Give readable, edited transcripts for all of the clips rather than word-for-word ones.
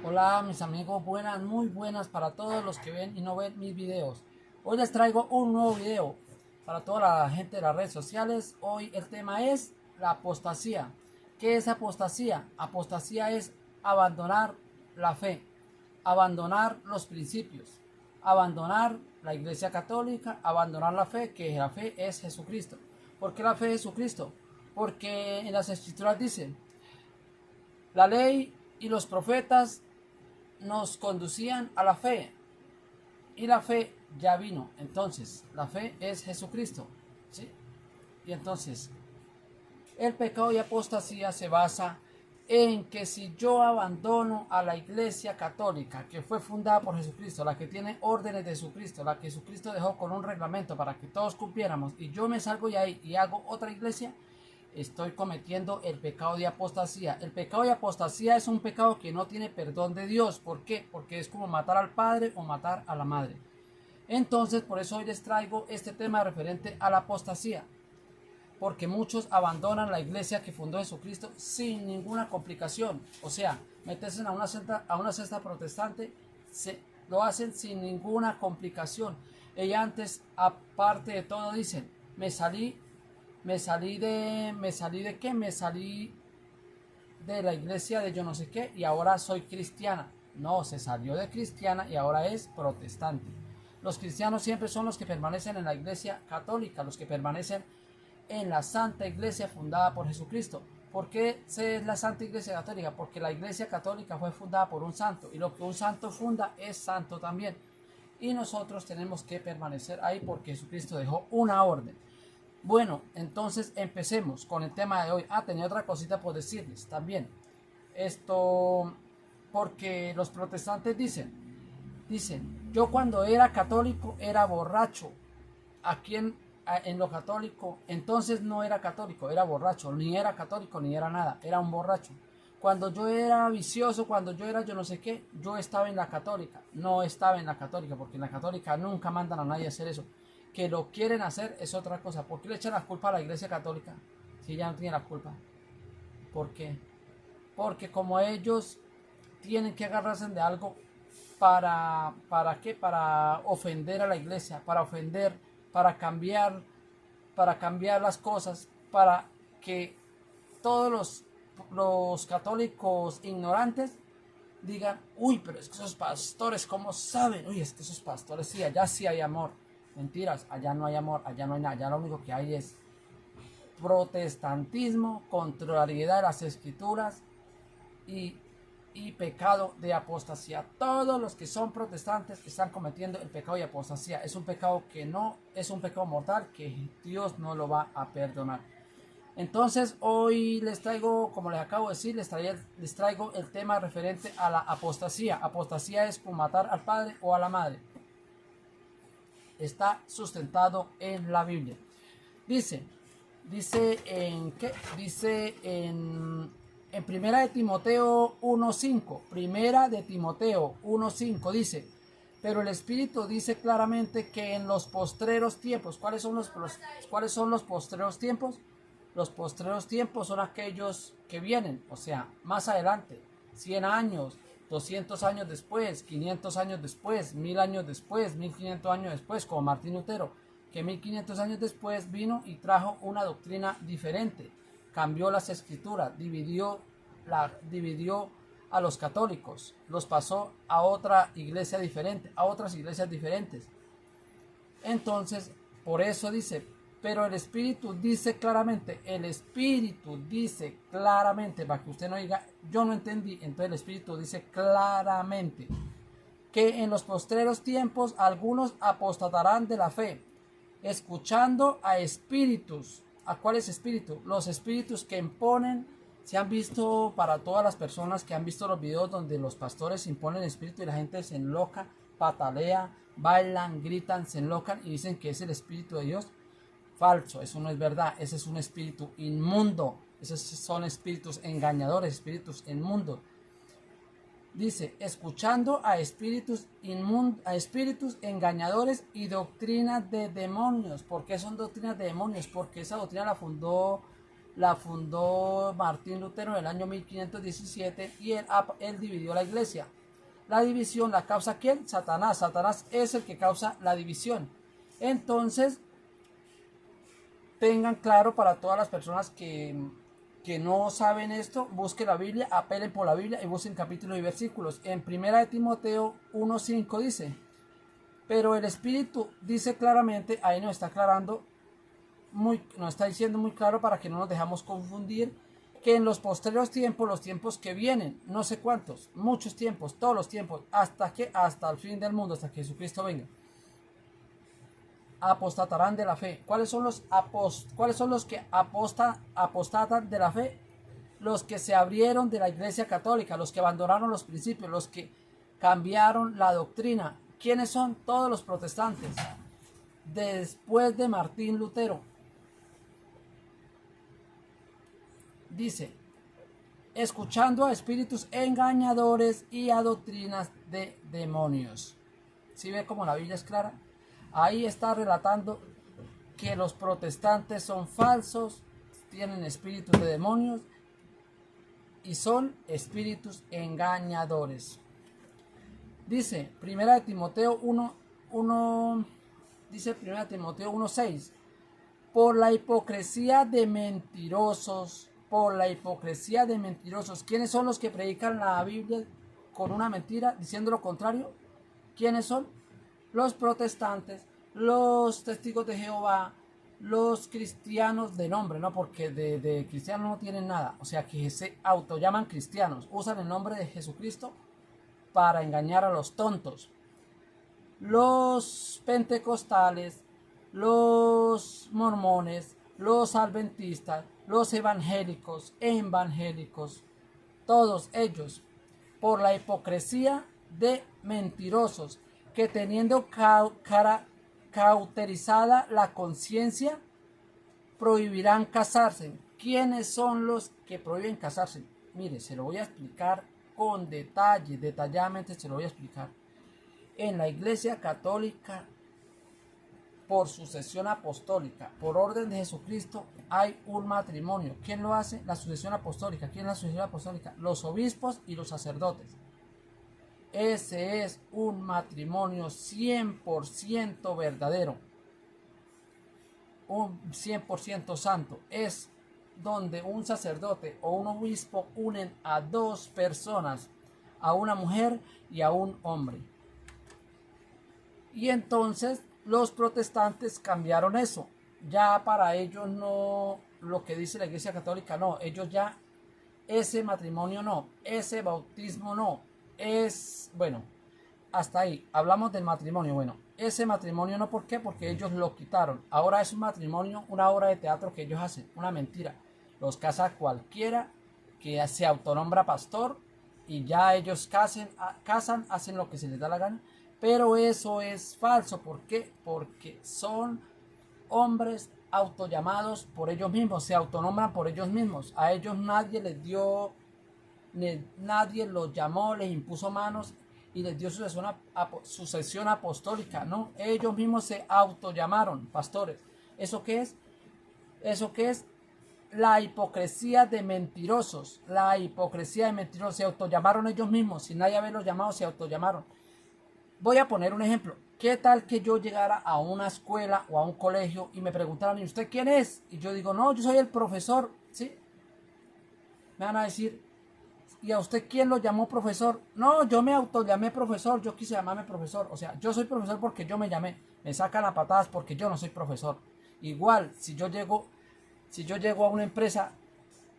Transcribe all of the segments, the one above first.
Hola mis amigos, buenas, muy buenas para todos los que ven y no ven mis videos. Hoy les traigo un nuevo video para toda la gente de las redes sociales. Hoy el tema es la apostasía. ¿Qué es apostasía? Apostasía es abandonar la fe, abandonar los principios, abandonar la iglesia católica, abandonar la fe, que la fe es Jesucristo. ¿Por qué la fe es Jesucristo? Porque en las escrituras dice, la ley y los profetas nos conducían a la fe y la fe ya vino. Entonces la fe es Jesucristo, ¿sí? Y entonces el pecado y apostasía se basa en que si yo abandono a la iglesia católica que fue fundada por Jesucristo, la que tiene órdenes de Jesucristo, la que Jesucristo dejó con un reglamento para que todos cumpliéramos, y yo me salgo de ahí y hago otra iglesia, estoy cometiendo el pecado de apostasía. El pecado de apostasía es un pecado que no tiene perdón de Dios. ¿Por qué? Porque es como matar al padre o matar a la madre. Entonces, por eso hoy les traigo este tema referente a la apostasía. Porque muchos abandonan la iglesia que fundó Jesucristo sin ninguna complicación. O sea, meterse a una cesta protestante, lo hacen sin ninguna complicación. Ella antes, aparte de todo, dicen, me salí de la iglesia de yo no sé qué y ahora soy cristiana. No, se salió de cristiana y ahora es protestante. Los cristianos siempre son los que permanecen en la iglesia católica, los que permanecen en la santa iglesia fundada por Jesucristo. ¿Por qué es la santa iglesia católica? Porque la iglesia católica fue fundada por un santo y lo que un santo funda es santo también. Y nosotros tenemos que permanecer ahí porque Jesucristo dejó una orden. Bueno, entonces empecemos con el tema de hoy. Tenía otra cosita por decirles también. Esto, porque los protestantes dicen, yo cuando era católico era borracho. Aquí en lo católico, entonces no era católico, era borracho. Ni era católico, ni era nada, era un borracho. Cuando yo era vicioso, cuando yo era yo no sé qué, yo estaba en la católica. No estaba en la católica, porque en la católica nunca mandan a nadie a hacer eso. Que lo quieren hacer es otra cosa. ¿Por qué le echan la culpa a la iglesia católica si ella no tiene la culpa? ¿Por qué? Porque como ellos tienen que agarrarse de algo ¿para qué? Para ofender a la iglesia, para ofender, para cambiar las cosas, para que todos los católicos ignorantes digan, uy, pero es que esos pastores, ¿cómo saben? Uy, es que esos pastores, sí, allá sí hay amor. Mentiras, allá no hay amor, allá no hay nada, allá lo único que hay es protestantismo, contrariedad de las escrituras y, y pecado de apostasía. Todos los que son protestantes están cometiendo el pecado de apostasía. Es un pecado que no es un pecado mortal, que Dios no lo va a perdonar. Entonces hoy les traigo, como les acabo de decir, les traigo el tema referente a la apostasía. Apostasía es como matar al padre o a la madre. Está sustentado en la Biblia. Dice en qué, dice en Primera de Timoteo 1:5, Primera de Timoteo 1:5 dice, pero el Espíritu dice claramente que en los postreros tiempos, ¿cuáles son los postreros tiempos? Los postreros tiempos son aquellos que vienen, o sea, más adelante, 100 años, 200 años después, 500 años después, 1000 años después, 1500 años después, como Martín Lutero, que 1500 años después vino y trajo una doctrina diferente, cambió las escrituras, dividió a los católicos, los pasó a otra iglesia diferente, a otras iglesias diferentes. Entonces, por eso dice, pero el Espíritu dice claramente, para que usted no diga, yo no entendí, entonces el Espíritu dice claramente que en los postreros tiempos algunos apostatarán de la fe, escuchando a espíritus. ¿A cuáles espíritus? Los espíritus que imponen. Se han visto, para todas las personas que han visto los videos donde los pastores imponen el espíritu y la gente se enloca, patalea, bailan, gritan, se enlocan y dicen que es el espíritu de Dios. Falso, eso no es verdad, ese es un espíritu inmundo, esos son espíritus engañadores, espíritus inmundos. Dice, escuchando a espíritus engañadores y doctrinas de demonios. ¿Por qué son doctrinas de demonios? Porque esa doctrina la fundó la fundó Martín Lutero en el año 1517 y él dividió la iglesia. La división la causa ¿quién? Satanás. Satanás es el que causa la división. Entonces, tengan claro para todas las personas que no saben esto, busquen la Biblia, apelen por la Biblia y busquen capítulos y versículos. En 1 de Timoteo 1:5 dice, pero el Espíritu dice claramente, ahí nos está aclarando, nos está diciendo muy claro para que no nos dejamos confundir, que en los posteriores tiempos, los tiempos que vienen, no sé cuántos, muchos tiempos, todos los tiempos, hasta el fin del mundo, hasta que Jesucristo venga, apostatarán de la fe. ¿Cuáles son los que apostatan de la fe? Los que se abrieron de la Iglesia Católica, los que abandonaron los principios, los que cambiaron la doctrina. ¿Quiénes son? Todos los protestantes. Después de Martín Lutero. Dice, escuchando a espíritus engañadores y a doctrinas de demonios. ¿Sí ve cómo la Biblia es clara? Ahí está relatando que los protestantes son falsos, tienen espíritus de demonios y son espíritus engañadores. Dice 1 Timoteo 1:6, por la hipocresía de mentirosos, ¿Quiénes son los que predican la Biblia con una mentira, diciendo lo contrario? ¿Quiénes son? Los protestantes, los testigos de Jehová, los cristianos de nombre, ¿no? Porque de cristianos no tienen nada, o sea que se autollaman cristianos, usan el nombre de Jesucristo para engañar a los tontos. Los pentecostales, los mormones, los adventistas, los evangélicos, todos ellos, por la hipocresía de mentirosos, que teniendo cauterizada la conciencia, prohibirán casarse. ¿Quiénes son los que prohíben casarse? Mire, se lo voy a explicar con detalle, detalladamente se lo voy a explicar. En la Iglesia Católica, por sucesión apostólica, por orden de Jesucristo, hay un matrimonio. ¿Quién lo hace? La sucesión apostólica. ¿Quién es la sucesión apostólica? Los obispos y los sacerdotes. Ese es un matrimonio 100% verdadero, un 100% santo. Es donde un sacerdote o un obispo unen a dos personas, a una mujer y a un hombre. Y entonces los protestantes cambiaron eso. Ya para ellos no, lo que dice la Iglesia Católica no, ellos ya, ese matrimonio no, ese bautismo no, bueno, hasta ahí, hablamos del matrimonio, bueno, ese matrimonio no, ¿por qué? Porque ellos lo quitaron. Ahora es un matrimonio, una obra de teatro que ellos hacen, una mentira. Los casa cualquiera que se autonombra pastor y ya ellos casan, hacen lo que se les da la gana. Pero eso es falso. ¿Por qué? Porque son hombres autollamados por ellos mismos, se autonombran por ellos mismos. A ellos nadie les dio, nadie los llamó, les impuso manos y les dio sucesión apostólica. No, ellos mismos se autollamaron pastores. ¿Eso qué es? ¿Eso qué es? La hipocresía de mentirosos. La hipocresía de mentirosos. Se autollamaron ellos mismos. Sin nadie haberlos llamado, se autollamaron. Voy a poner un ejemplo. ¿Qué tal que yo llegara a una escuela o a un colegio y me preguntaran, ¿y usted quién es? Y yo digo, no, yo soy el profesor, ¿sí? Me van a decir, ¿y a usted quién lo llamó profesor? No, yo me autollamé profesor, yo quise llamarme profesor. O sea, yo soy profesor porque yo me llamé. Me sacan a patadas porque yo no soy profesor. Igual, si yo llego a una empresa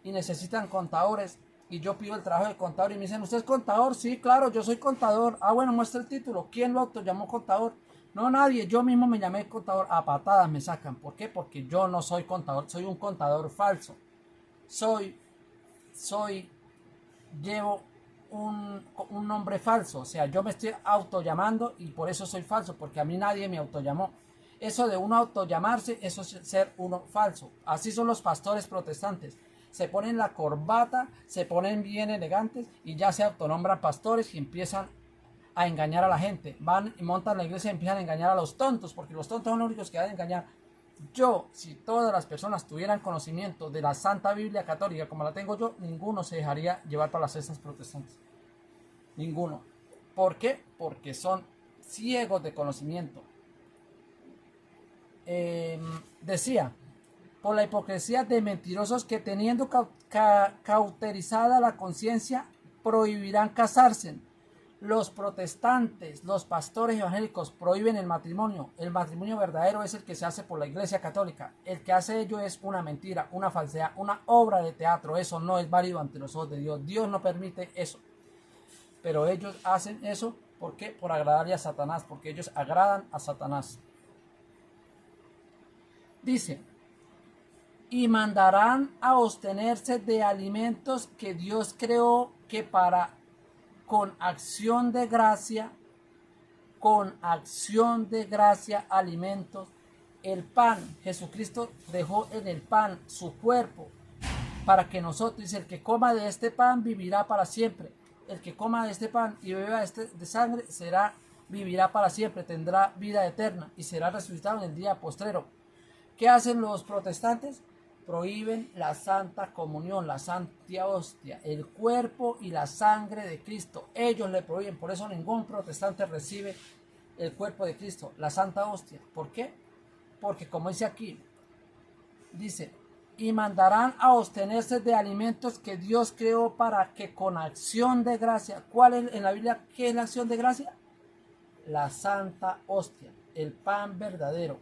y necesitan contadores, y yo pido el trabajo de contador y me dicen, ¿usted es contador? Sí, claro, yo soy contador. Ah, bueno, muestra el título. ¿Quién lo llamó contador? No, nadie. Yo mismo me llamé contador. A patadas me sacan. ¿Por qué? Porque yo no soy contador. Soy un contador falso. Llevo un nombre falso. O sea, yo me estoy autollamando y por eso soy falso. Porque a mí nadie me autollamó. Eso de uno autollamarse, eso es ser uno falso. Así son los pastores protestantes. Se ponen la corbata, se ponen bien elegantes y ya se autonombran pastores y empiezan a engañar a la gente. Van y montan la iglesia y empiezan a engañar a los tontos, porque los tontos son los únicos que van a engañar. Si todas las personas tuvieran conocimiento de la Santa Biblia Católica como la tengo yo, ninguno se dejaría llevar para las sectas protestantes. Ninguno. ¿Por qué? Porque son ciegos de conocimiento. Decía, por la hipocresía de mentirosos que teniendo cauterizada la conciencia prohibirán casarse. Los protestantes, los pastores evangélicos prohíben el matrimonio. El matrimonio verdadero es el que se hace por la Iglesia Católica. El que hace ello es una mentira, una falsedad, una obra de teatro. Eso no es válido ante los ojos de Dios. Dios no permite eso. Pero ellos hacen eso, ¿por qué? Por agradarle a Satanás, porque ellos agradan a Satanás. Dice, y mandarán a abstenerse de alimentos que Dios creó que para con acción de gracia alimentos. El pan, Jesucristo dejó en el pan su cuerpo para que nosotros, dice, el que coma de este pan vivirá para siempre. El que coma de este pan y beba de sangre vivirá para siempre, tendrá vida eterna y será resucitado en el día postrero. ¿Qué hacen los protestantes? Prohíben la Santa Comunión, la Santa Hostia, el cuerpo y la sangre de Cristo. Ellos le prohíben, por eso ningún protestante recibe el cuerpo de Cristo, la Santa Hostia. ¿Por qué? Porque como dice aquí, dice, y mandarán a abstenerse de alimentos que Dios creó para que con acción de gracia, ¿cuál es en la Biblia? ¿Qué es la acción de gracia? La Santa Hostia, el pan verdadero,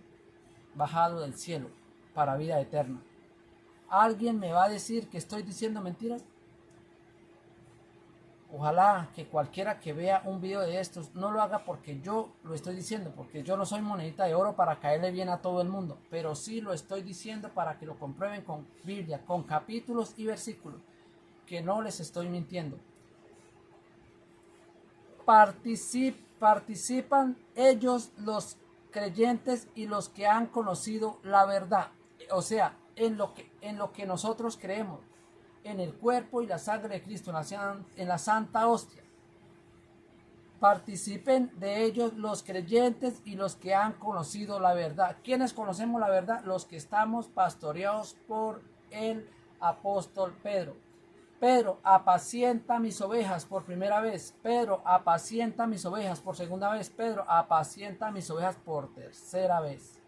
bajado del cielo, para vida eterna. ¿Alguien me va a decir que estoy diciendo mentiras? Ojalá que cualquiera que vea un video de estos no lo haga porque yo lo estoy diciendo, porque yo no soy monedita de oro para caerle bien a todo el mundo, pero sí lo estoy diciendo para que lo comprueben con Biblia, con capítulos y versículos, que no les estoy mintiendo. Participan ellos, los creyentes y los que han conocido la verdad, o sea, en lo que nosotros creemos, en el cuerpo y la sangre de Cristo, en la Santa Hostia. Participen de ellos los creyentes y los que han conocido la verdad. ¿Quiénes conocemos la verdad? Los que estamos pastoreados por el apóstol Pedro. Pedro, apacienta mis ovejas por primera vez. Pedro, apacienta mis ovejas por segunda vez. Pedro, apacienta mis ovejas por tercera vez.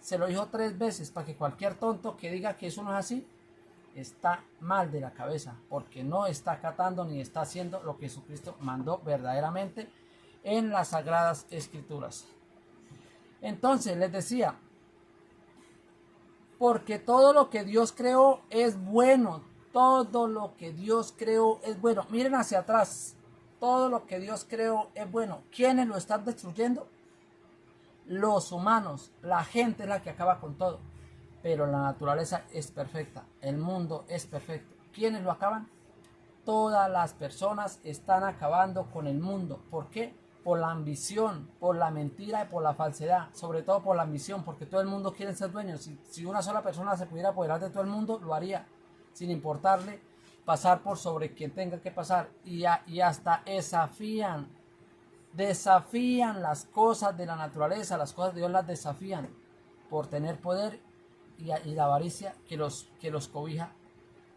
Se lo dijo 3 veces para que cualquier tonto que diga que eso no es así, está mal de la cabeza, porque no está acatando ni está haciendo lo que Jesucristo mandó verdaderamente en las Sagradas Escrituras. Entonces les decía, porque todo lo que Dios creó es bueno, todo lo que Dios creó es bueno. Miren hacia atrás, todo lo que Dios creó es bueno. ¿Quiénes lo están destruyendo? Los humanos, la gente es la que acaba con todo. Pero la naturaleza es perfecta, el mundo es perfecto. ¿Quiénes lo acaban? Todas las personas están acabando con el mundo. ¿Por qué? Por la ambición, por la mentira y por la falsedad. Sobre todo por la ambición, porque todo el mundo quiere ser dueño. Si una sola persona se pudiera apoderar de todo el mundo, lo haría, sin importarle pasar por sobre quien tenga que pasar. Y hasta desafían las cosas de la naturaleza, las cosas de Dios las desafían por tener poder y la avaricia que los cobija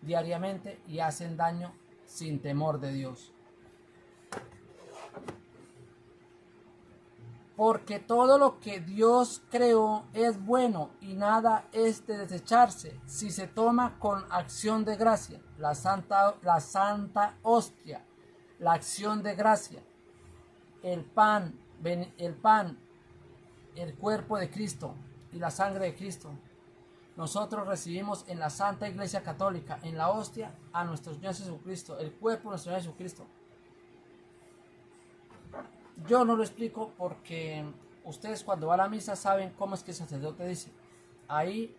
diariamente y hacen daño sin temor de Dios. Porque todo lo que Dios creó es bueno y nada es de desecharse si se toma con acción de gracia. La Santa Hostia, la acción de gracia, el pan, el cuerpo de Cristo y la sangre de Cristo. Nosotros recibimos en la Santa Iglesia Católica, en la hostia, a nuestro Señor Jesucristo, el cuerpo de nuestro Señor Jesucristo. Yo no lo explico porque ustedes cuando van a la misa saben cómo es que el sacerdote dice. Ahí,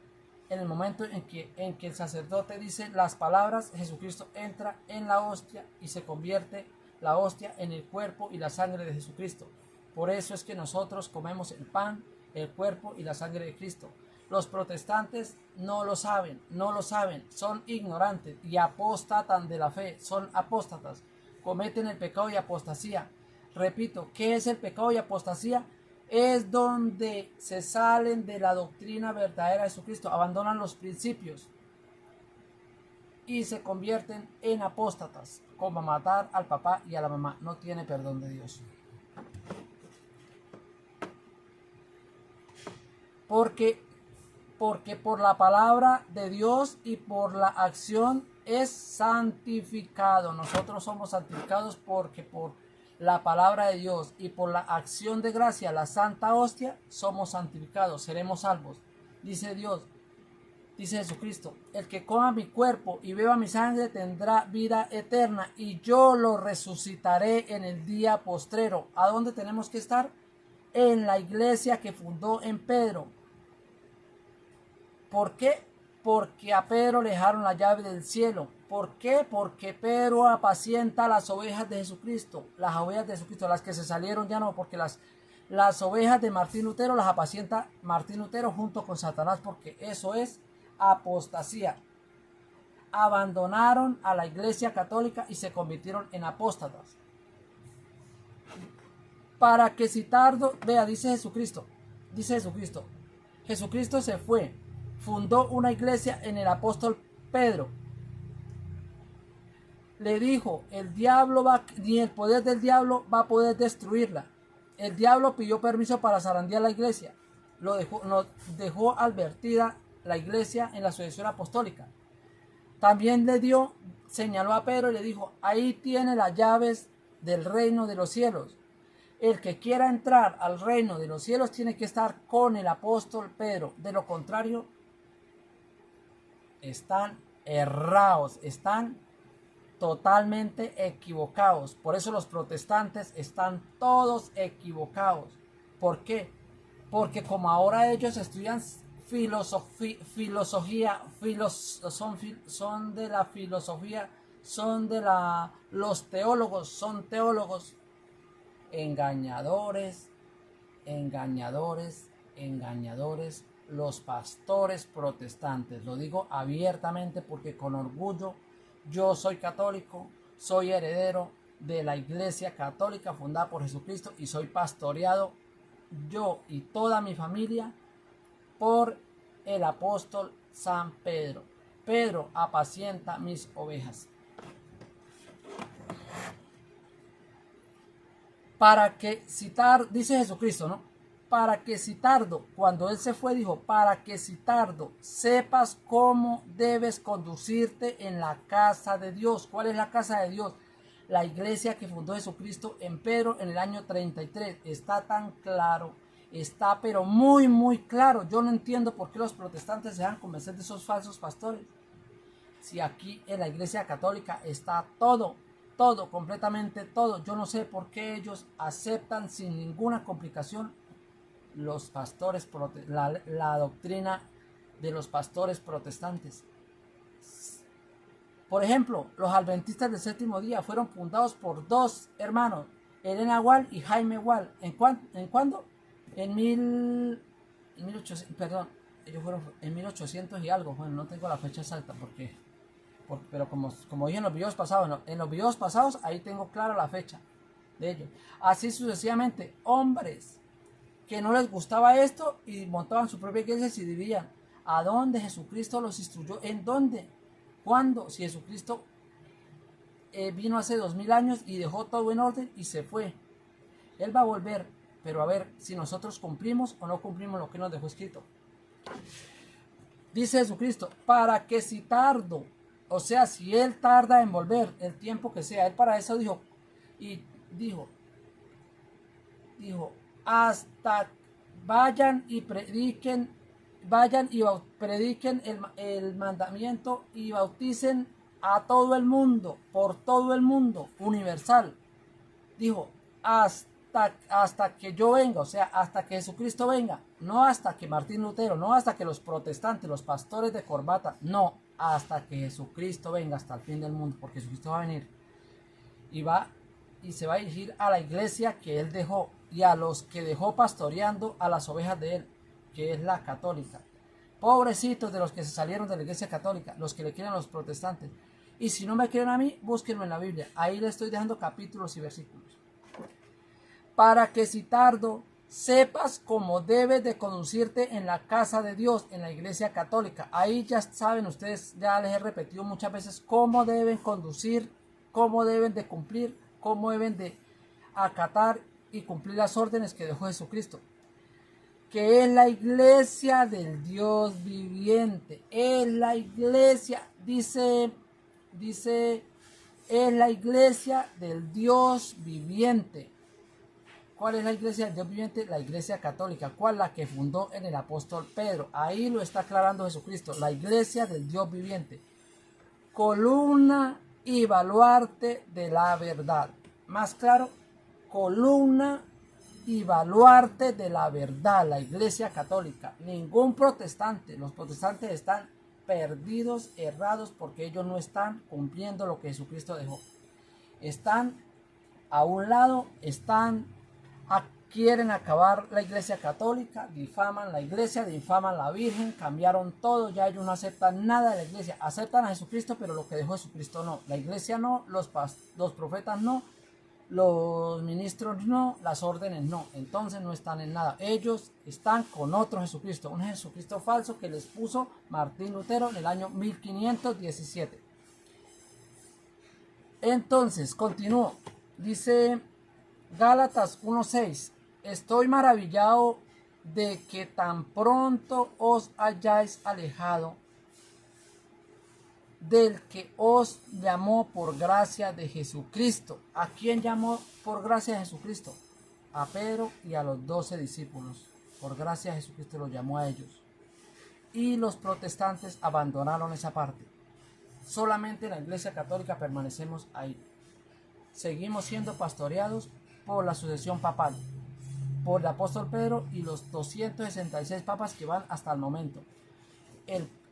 en el momento en que el sacerdote dice las palabras, Jesucristo entra en la hostia y se convierte la hostia en el cuerpo y la sangre de Jesucristo. Por eso es que nosotros comemos el pan, el cuerpo y la sangre de Cristo. Los protestantes no lo saben, son ignorantes y apóstatan de la fe, son apóstatas, cometen el pecado y apostasía. Repito, ¿qué es el pecado y apostasía? es donde se salen de la doctrina verdadera de Jesucristo, abandonan los principios y se convierten en apóstatas, como matar al papá y a la mamá. No tiene perdón de Dios. Porque por la palabra de Dios y por la acción es santificado. Nosotros somos santificados porque por la palabra de Dios y por la acción de gracia, la santa hostia, somos santificados, seremos salvos. Dice Dios, dice Jesucristo, el que coma mi cuerpo y beba mi sangre tendrá vida eterna y yo lo resucitaré en el día postrero. ¿A dónde tenemos que estar? En la iglesia que fundó en Pedro. ¿Por qué? Porque a Pedro le dejaron la llave del cielo. ¿Por qué? Porque Pedro apacienta las ovejas de Jesucristo. Las ovejas de Jesucristo, las que se salieron ya no, porque las ovejas de Martín Lutero las apacienta Martín Lutero junto con Satanás, porque eso es apostasía. Abandonaron a la iglesia católica y se convirtieron en apóstatas. Para que si tardo, vea, dice Jesucristo, Jesucristo se fue, fundó una iglesia en el apóstol Pedro. Le dijo, ni el poder del diablo va a poder destruirla. El diablo pidió permiso para zarandear la iglesia. Lo dejó advertida la iglesia en la sucesión apostólica. También señaló a Pedro y le dijo, ahí tiene las llaves del reino de los cielos. El que quiera entrar al reino de los cielos tiene que estar con el apóstol Pedro. De lo contrario, están errados, están totalmente equivocados. Por eso los protestantes están todos equivocados. ¿Por qué? Porque como ahora ellos estudian filosofía, son de la filosofía, los teólogos, son teólogos engañadores, los pastores protestantes. Lo digo abiertamente porque con orgullo yo soy católico, soy heredero de la iglesia católica fundada por Jesucristo y soy pastoreado yo y toda mi familia por el apóstol San Pedro. Pedro apacienta mis ovejas. Para que dice Jesucristo, ¿no? Para que si tardo, cuando él se fue dijo, para que si tardo sepas cómo debes conducirte en la casa de Dios. ¿Cuál es la casa de Dios? La iglesia que fundó Jesucristo en Pedro en el año 33. Está tan claro, está pero muy muy claro. Yo no entiendo por qué los protestantes se dejan convencer de esos falsos pastores. Si aquí en la iglesia católica está todo, completamente todo. Yo no sé por qué ellos aceptan sin ninguna complicación los pastores, la doctrina de los pastores protestantes. Por ejemplo, los adventistas del séptimo día fueron fundados por dos hermanos, Elena Wall y Jaime Wall. ¿En cuándo? En 1800, perdón, ellos fueron en 1800 y algo. Bueno, no tengo la fecha exacta pero como dije en los videos pasados, en los videos pasados ahí tengo clara la fecha de ellos. Así sucesivamente, hombres que no les gustaba esto y montaban su propia iglesia y se dividían. ¿A dónde Jesucristo los instruyó? ¿En dónde? ¿Cuándo? Si Jesucristo vino hace 2000 años y dejó todo en orden y se fue. Él va a volver, pero a ver si nosotros cumplimos o no cumplimos lo que nos dejó escrito. Dice Jesucristo, para que si tardo, o sea, si él tarda en volver, el tiempo que sea, él para eso dijo, hasta vayan y prediquen el mandamiento y bauticen a todo el mundo, por todo el mundo, universal. Dijo, hasta que yo venga, o sea, hasta que Jesucristo venga, no hasta que Martín Lutero, no hasta que los protestantes, los pastores de corbata, no, hasta que Jesucristo venga, hasta el fin del mundo, porque Jesucristo va a venir y se va a dirigir a la iglesia que él dejó y a los que dejó pastoreando a las ovejas de él, que es la católica. Pobrecitos de los que se salieron de la iglesia católica, los que le quieren a los protestantes. Y si no me creen a mí, búsquenlo en la Biblia. Ahí les estoy dejando capítulos y versículos. Para que si tardo sepas cómo debes de conducirte en la casa de Dios, en la iglesia católica. Ahí ya saben ustedes, ya les he repetido muchas veces cómo deben conducir, cómo deben de cumplir, cómo deben de acatar y cumplir las órdenes que dejó Jesucristo. Que es la iglesia del Dios viviente. Es la iglesia, dice, es la iglesia del Dios viviente. ¿Cuál es la iglesia del Dios viviente? La iglesia católica. ¿Cuál? La que fundó en el apóstol Pedro. Ahí lo está aclarando Jesucristo. La iglesia del Dios viviente. Columna y baluarte de la verdad. Más claro, columna y baluarte de la verdad. La iglesia católica. Ningún protestante. Los protestantes están perdidos, errados, porque ellos no están cumpliendo lo que Jesucristo dejó. Están a un lado, quieren acabar la iglesia católica, difaman la iglesia, difaman la Virgen, cambiaron todo, ya ellos no aceptan nada de la iglesia, aceptan a Jesucristo, pero lo que dejó Jesucristo no, la iglesia no, los profetas no, los ministros no, las órdenes no, entonces no están en nada, ellos están con otro Jesucristo, un Jesucristo falso que les puso Martín Lutero en el año 1517. Entonces, continúo, dice Gálatas 1:6, estoy maravillado de que tan pronto os hayáis alejado del que os llamó por gracia de Jesucristo. ¿A quién llamó por gracia de Jesucristo? A Pedro y a los 12 discípulos. Por gracia de Jesucristo los llamó a ellos. Y los protestantes abandonaron esa parte. Solamente en la iglesia católica permanecemos ahí. Seguimos siendo pastoreados por la sucesión papal, por el apóstol Pedro y los 266 papas que van hasta el momento.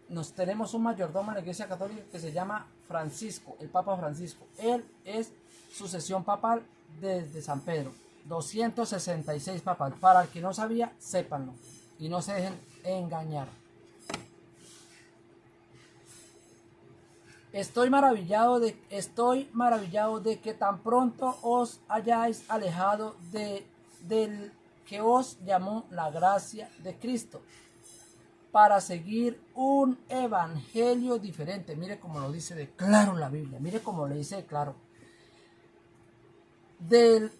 Nos tenemos un mayordomo en la iglesia católica que se llama Francisco, el Papa Francisco. Él es sucesión papal desde San Pedro. 266 papas. Para el que no sabía, sépanlo y no se dejen engañar. Estoy maravillado de que tan pronto os hayáis alejado del que os llamó la gracia de Cristo para seguir un evangelio diferente. Mire cómo lo dice de claro la Biblia. Mire cómo le dice de claro. Del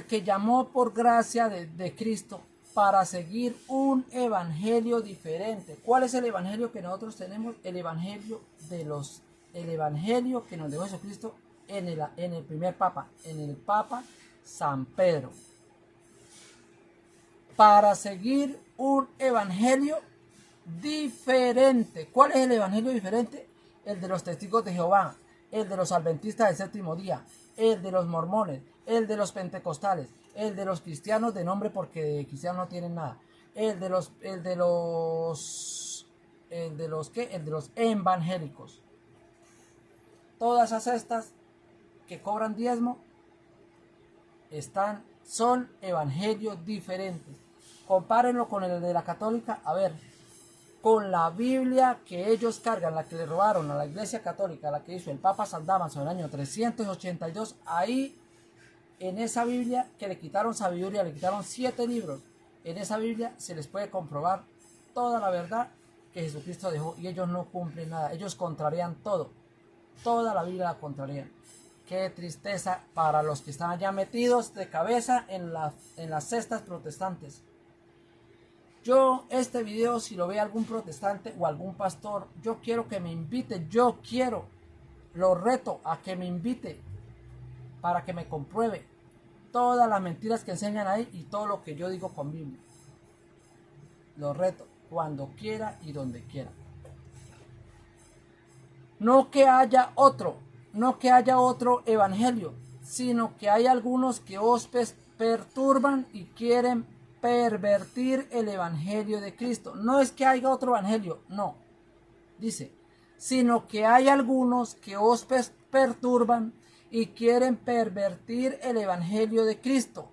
que llamó por gracia de Cristo para seguir un evangelio diferente. ¿Cuál es el evangelio que nosotros tenemos? El evangelio que nos dejó Jesucristo en el primer papa, en el Papa San Pedro. Para seguir un evangelio diferente. ¿Cuál es el evangelio diferente? El de los testigos de Jehová, el de los adventistas del séptimo día, el de los mormones, el de los pentecostales, el de los cristianos de nombre porque de cristianos no tienen nada, el de los evangélicos. Todas esas cestas que cobran diezmo son evangelios diferentes. Compárenlo con el de la católica, a ver, con la Biblia que ellos cargan, la que le robaron a la iglesia católica, la que hizo el Papa San Damaso en el año 382, ahí en esa Biblia que le quitaron sabiduría, le quitaron 7 libros, en esa Biblia se les puede comprobar toda la verdad que Jesucristo dejó y ellos no cumplen nada, ellos contrarían todo, toda la Biblia la contrarían. Qué tristeza para los que están ya metidos de cabeza en las cestas protestantes. Yo este video, si lo ve algún protestante o algún pastor, yo quiero que me invite, lo reto a que me invite para que me compruebe todas las mentiras que enseñan ahí y todo lo que yo digo con Biblia. Lo reto cuando quiera y donde quiera. No que haya otro evangelio, sino que hay algunos que os perturban y quieren pervertir el evangelio de Cristo. No es que haya otro evangelio, no. Dice, sino que hay algunos que os perturban y quieren pervertir el evangelio de Cristo.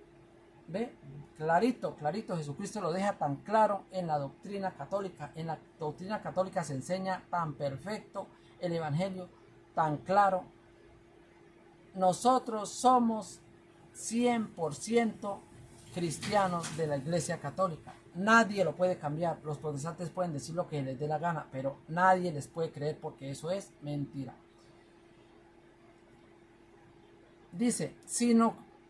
¿Ve? Clarito, Jesucristo lo deja tan claro en la doctrina católica. En la doctrina católica se enseña tan perfecto el evangelio, tan claro. Nosotros somos 100% cristianos de la Iglesia Católica. Nadie lo puede cambiar. Los protestantes pueden decir lo que les dé la gana, pero nadie les puede creer porque eso es mentira. Dice,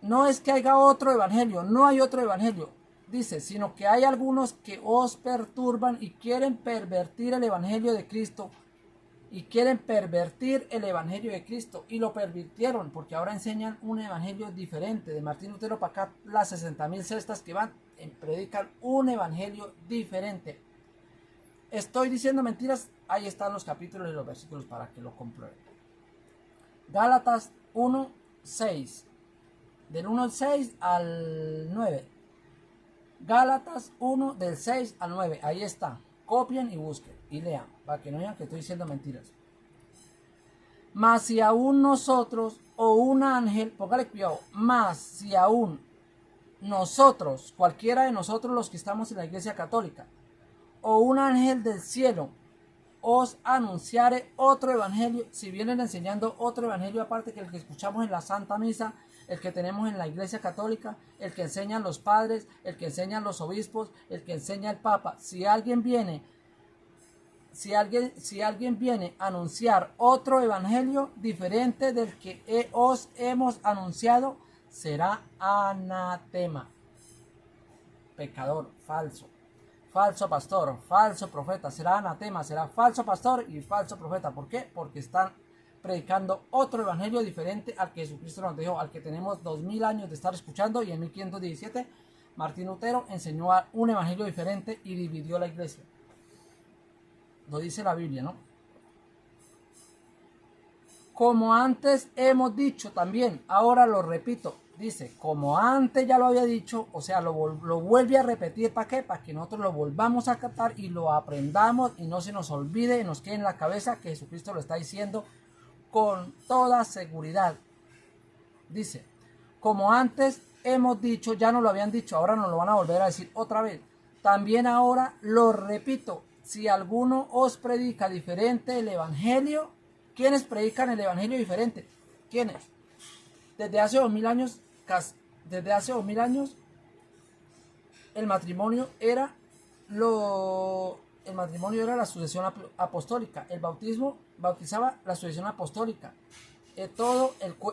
no es que haya otro evangelio, no hay otro evangelio. Dice, sino que hay algunos que os perturban y quieren pervertir el evangelio de Cristo. Y quieren pervertir el evangelio de Cristo. Y lo pervirtieron porque ahora enseñan un evangelio diferente. De Martín Lutero para acá, las 60.000 cestas que van predican un evangelio diferente. ¿Estoy diciendo mentiras? Ahí están los capítulos y los versículos para que lo comprueben. Gálatas 1:6. Del 1:6 al 9. Gálatas 1 del 6 al 9. Ahí está. Copien y busquen y lean para que no digan que estoy diciendo mentiras. Mas si aún nosotros o un ángel, póngale cuidado, mas si aún nosotros, cualquiera de nosotros los que estamos en la Iglesia Católica, o un ángel del cielo os anunciare otro evangelio, si vienen enseñando otro evangelio aparte que el que escuchamos en la Santa Misa, el que tenemos en la Iglesia Católica, el que enseñan los padres, el que enseñan los obispos, el que enseña el Papa, si alguien viene a anunciar otro evangelio diferente del que os hemos anunciado, será anatema, pecador, falso pastor, falso profeta, será anatema, será falso pastor y falso profeta. ¿Por qué? Porque están predicando otro evangelio diferente al que Jesucristo nos dejó, al que tenemos 2000 años de estar escuchando, y en 1517 Martín Lutero enseñó un evangelio diferente y dividió la iglesia. Lo dice la Biblia, ¿no? Como antes hemos dicho también, ahora lo repito. Dice, como antes ya lo había dicho, o sea, lo vuelve a repetir. ¿Para qué? Para que nosotros lo volvamos a captar y lo aprendamos y no se nos olvide y nos quede en la cabeza que Jesucristo lo está diciendo con toda seguridad. Dice, como antes hemos dicho, ya nos lo habían dicho, ahora nos lo van a volver a decir otra vez. También ahora lo repito, si alguno os predica diferente el evangelio, ¿quiénes predican el evangelio diferente? ¿Quiénes? Desde hace 2000 años, el matrimonio era la sucesión apostólica. El bautismo bautizaba la sucesión apostólica.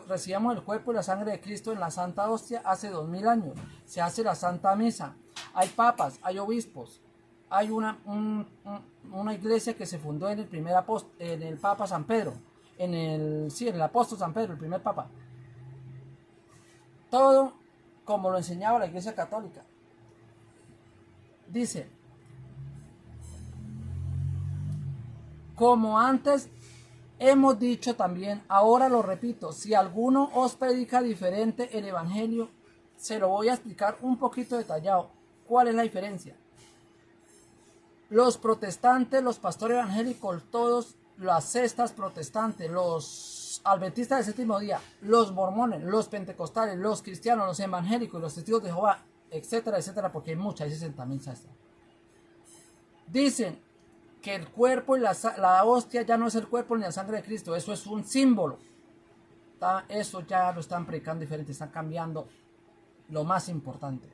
Recibíamos el cuerpo y la sangre de Cristo en la Santa Hostia hace 2000 años. Se hace la Santa Misa. Hay papas, hay obispos. Hay una iglesia que se fundó en el Papa San Pedro. En el apóstol San Pedro, el primer papa. Todo como lo enseñaba la Iglesia Católica. Dice, como antes hemos dicho también, ahora lo repito, si alguno os predica diferente el evangelio, se lo voy a explicar un poquito detallado. ¿Cuál es la diferencia? Los protestantes, los pastores evangélicos, todos, las cestas protestantes, los adventistas del séptimo día, los mormones, los pentecostales, los cristianos, los evangélicos, los testigos de Jehová, etcétera, etcétera, porque hay muchas, hay 60.000 cestas. Dicen que el cuerpo y la hostia ya no es el cuerpo ni la sangre de Cristo, eso es un símbolo. Eso ya lo están predicando diferente, están cambiando lo más importante.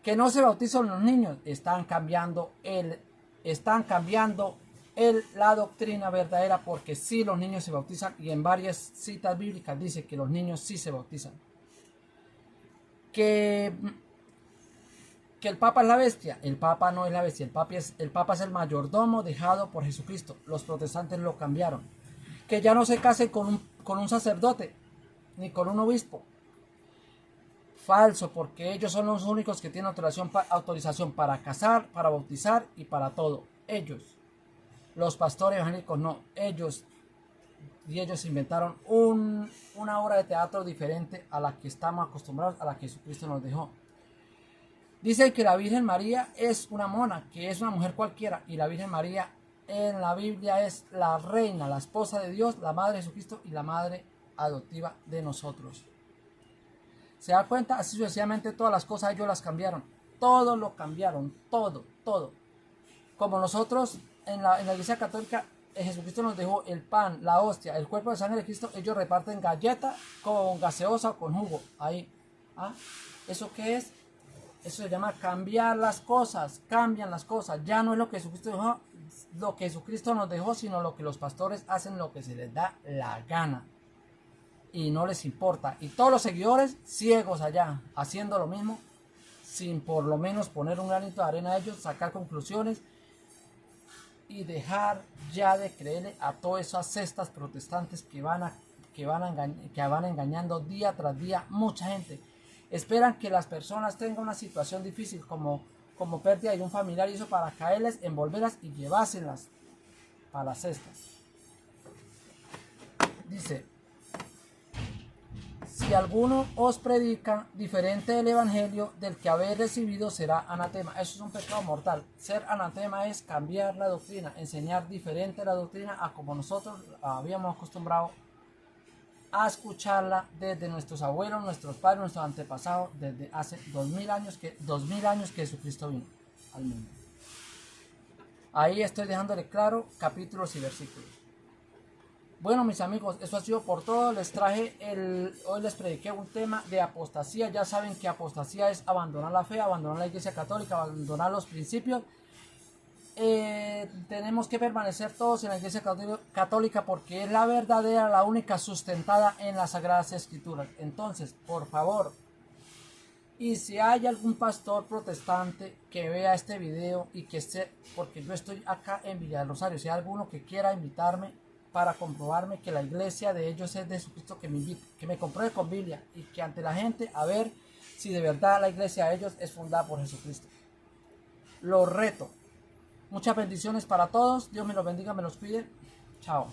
Que no se bautizan los niños, están cambiando la doctrina verdadera, porque sí los niños se bautizan, y en varias citas bíblicas dice que los niños sí se bautizan. Que el Papa es la bestia, el Papa no es la bestia, el Papa es el mayordomo dejado por Jesucristo. Los protestantes lo cambiaron. Que ya no se casen con un sacerdote ni con un obispo. Falso, porque ellos son los únicos que tienen autorización para casar, para bautizar y para todo. Ellos. Los pastores evangélicos no. Ellos inventaron una obra de teatro diferente a la que estamos acostumbrados, a la que Jesucristo nos dejó. Dice que la Virgen María es una mona, que es una mujer cualquiera, y la Virgen María en la Biblia es la reina, la esposa de Dios, la madre de Jesucristo y la madre adoptiva de nosotros. ¿Se da cuenta? Así sucesivamente todas las cosas ellos las cambiaron. Todo lo cambiaron, todo. Como nosotros en la Iglesia Católica, Jesucristo nos dejó el pan, la hostia, el cuerpo de sangre de Cristo, ellos reparten galleta con gaseosa o con jugo. Ahí. ¿Ah? ¿Eso qué es? Eso se llama cambiar las cosas, cambian las cosas. Ya no es lo que Jesucristo dejó, lo que Jesucristo nos dejó, sino lo que los pastores hacen lo que se les da la gana. Y no les importa. Y todos los seguidores ciegos allá, haciendo lo mismo, sin por lo menos poner un granito de arena a ellos, sacar conclusiones y dejar ya de creerle a todas esas cestas protestantes que van engañando día tras día mucha gente. Esperan que las personas tengan una situación difícil como pérdida de un familiar y eso para caerles, envolverlas y llevárselas a las cestas. Dice: si alguno os predica diferente del evangelio del que habéis recibido, será anatema. Eso es un pecado mortal. Ser anatema es cambiar la doctrina, enseñar diferente la doctrina a como nosotros habíamos acostumbrado a escucharla desde nuestros abuelos, nuestros padres, nuestros antepasados, desde hace 2000 años que Jesucristo vino al mundo. Ahí estoy dejándole claro capítulos y versículos. Bueno, mis amigos, eso ha sido por todo. Hoy les prediqué un tema de apostasía. Ya saben que apostasía es abandonar la fe, abandonar la Iglesia Católica, abandonar los principios. Tenemos que permanecer todos en la Iglesia Católica porque es la verdadera, la única sustentada en las Sagradas Escrituras. Entonces, por favor, y si hay algún pastor protestante que vea este video y que esté, porque yo estoy acá en Villa del Rosario, si hay alguno que quiera invitarme para comprobarme que la iglesia de ellos es de Jesucristo, que me invite, que me compruebe con Biblia y que ante la gente a ver si de verdad la iglesia de ellos es fundada por Jesucristo. Los reto. Muchas bendiciones para todos. Dios me los bendiga, me los cuide. Chao.